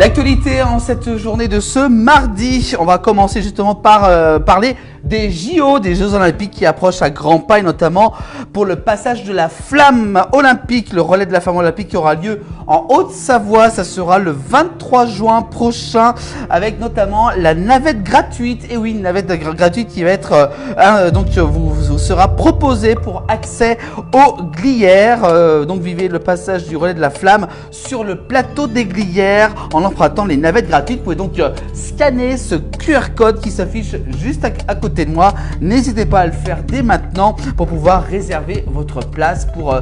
L'actualité en cette journée de ce mardi, on va commencer justement par parler des JO, des Jeux Olympiques qui approchent à grands pas, et notamment pour le passage de la flamme olympique, le relais de la flamme olympique qui aura lieu en Haute-Savoie. Ça sera le 23 juin prochain avec notamment la navette gratuite. Et oui, une navette gratuite qui va être vous sera proposée pour accès aux Glières. Donc vivez le passage du relais de la flamme sur le plateau des Glières en empruntant les navettes gratuites. Vous pouvez donc scanner ce QR code qui s'affiche juste à côté de moi. N'hésitez pas à le faire dès maintenant pour pouvoir réserver votre place pour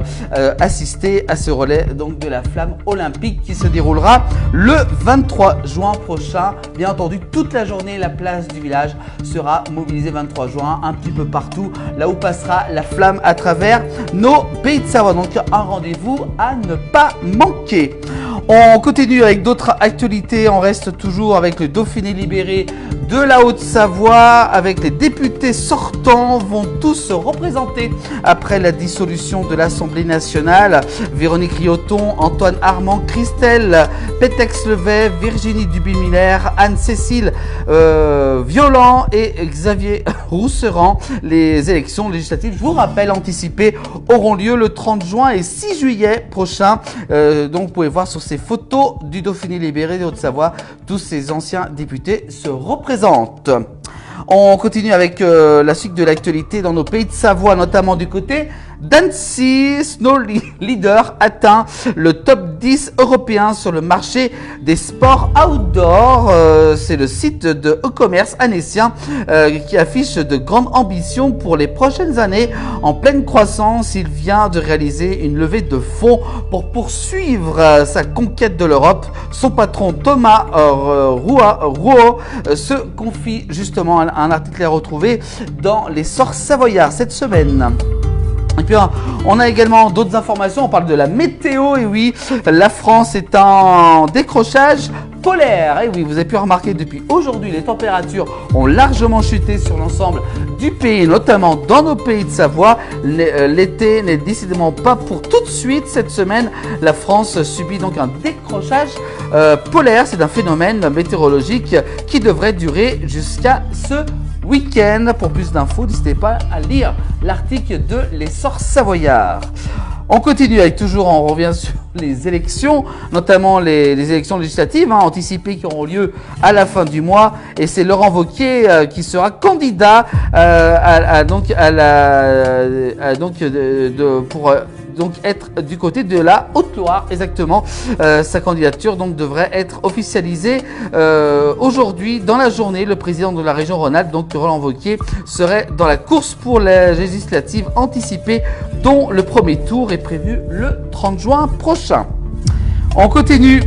assister à ce relais donc de la flamme olympique qui se déroulera le 23 juin prochain. Bien entendu, toute la journée, la place du village sera mobilisée 23 juin, un petit peu partout, là où passera la flamme à travers nos pays de Savoie. Donc un rendez-vous à ne pas manquer. On continue avec d'autres actualités. On reste toujours avec le Dauphiné libéré de la Haute-Savoie, avec les députés sortants vont tous se représenter après la dissolution de l'Assemblée nationale. Véronique Rioton, Antoine Armand, Christelle Pétex-Levet, Virginie Duby-Miller, Anne-Cécile Violent et Xavier Rousserand. Les élections législatives, je vous rappelle, anticipées, auront lieu le 30 juin et 6 juillet prochain. Donc vous pouvez voir sur ces photos du Dauphiné libéré de Haute-Savoie, tous ces anciens députés se représentent. On continue avec la suite de l'actualité dans nos pays de Savoie, notamment du côté d'Annecy. Snow Leader atteint le top 10 européen sur le marché des sports outdoor. C'est le site de e-commerce annécien qui affiche de grandes ambitions pour les prochaines années. En pleine croissance, il vient de réaliser une levée de fonds pour poursuivre sa conquête de l'Europe. Son patron Thomas Rouault se confie justement, un article à retrouver dans l'Essor savoyard cette semaine. Et puis on a également d'autres informations, on parle de la météo. Et oui, la France est en décrochage polaire. Et oui, vous avez pu remarquer depuis aujourd'hui, les températures ont largement chuté sur l'ensemble du pays, notamment dans nos pays de Savoie. L'été n'est décidément pas pour tout de suite. Cette semaine, la France subit donc un décrochage polaire. C'est un phénomène météorologique qui devrait durer jusqu'à ce week-end. Pour plus d'infos, n'hésitez pas à lire l'article de l'Essor savoyard. On continue avec on revient sur les élections, notamment les élections législatives anticipées qui auront lieu à la fin du mois. Et c'est Laurent Wauquiez qui sera candidat pour être du côté de la Haute-Loire, exactement. Sa candidature donc devrait être officialisée aujourd'hui dans la journée. Le président de la région Rhône-Alpes, donc Laurent Wauquiez, serait dans la course pour la législative anticipée, dont le premier tour est prévu le 30 juin prochain. On continue.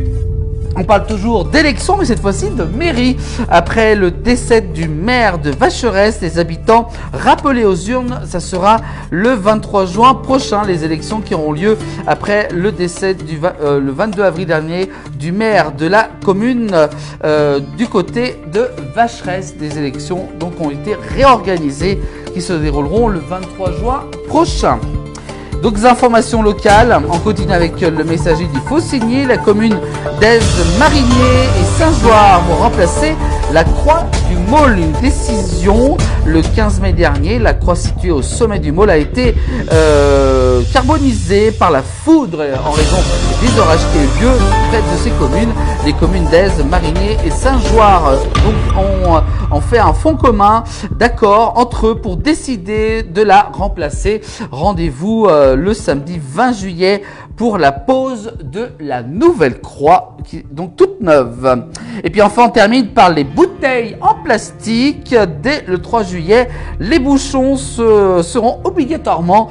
On parle toujours d'élections, mais cette fois-ci de mairie. Après le décès du maire de Vacheresse, les habitants rappelés aux urnes, ça sera le 23 juin prochain, les élections qui auront lieu après le décès le 22 avril dernier du maire de la commune du côté de Vacheresse. Des élections donc ont été réorganisées qui se dérouleront le 23 juin prochain. D'autres informations locales, on continue avec le messager du Faucigny. La commune d'Aise-Marinier et Saint-Joire vont remplacer la croix du môle. Une décision le 15 mai dernier. La croix située au sommet du môle a été carbonisée par la foudre en raison des orages qui ont eu lieu près de ces communes. Les communes d'Aise-Marinier et Saint-Joire ont fait un fonds commun d'accord entre eux pour décider de la remplacer. Rendez-vous le samedi 20 juillet pour la pose de la nouvelle croix, qui est donc toute neuve. Et puis enfin, on termine par les bouteilles en plastique. Dès le 3 juillet, les bouchons seront obligatoirement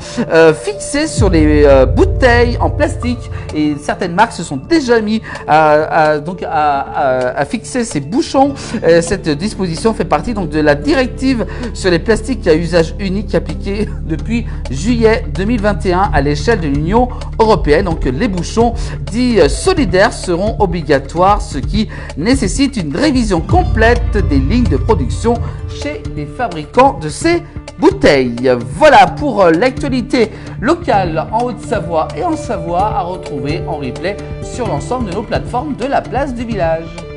fixés sur les bouteilles en plastique, et certaines marques se sont déjà mis à fixer ces bouchons. Cette disposition fait partie donc de la directive sur les plastiques à usage unique appliquée depuis juillet 2021 à l'échelle de l'Union européenne. Donc les bouchons dits solidaires seront obligatoires, ce qui nécessite une révision complète des lignes ligne de production chez les fabricants de ces bouteilles. Voilà pour l'actualité locale en Haute-Savoie et en Savoie à retrouver en replay sur l'ensemble de nos plateformes de la place du village.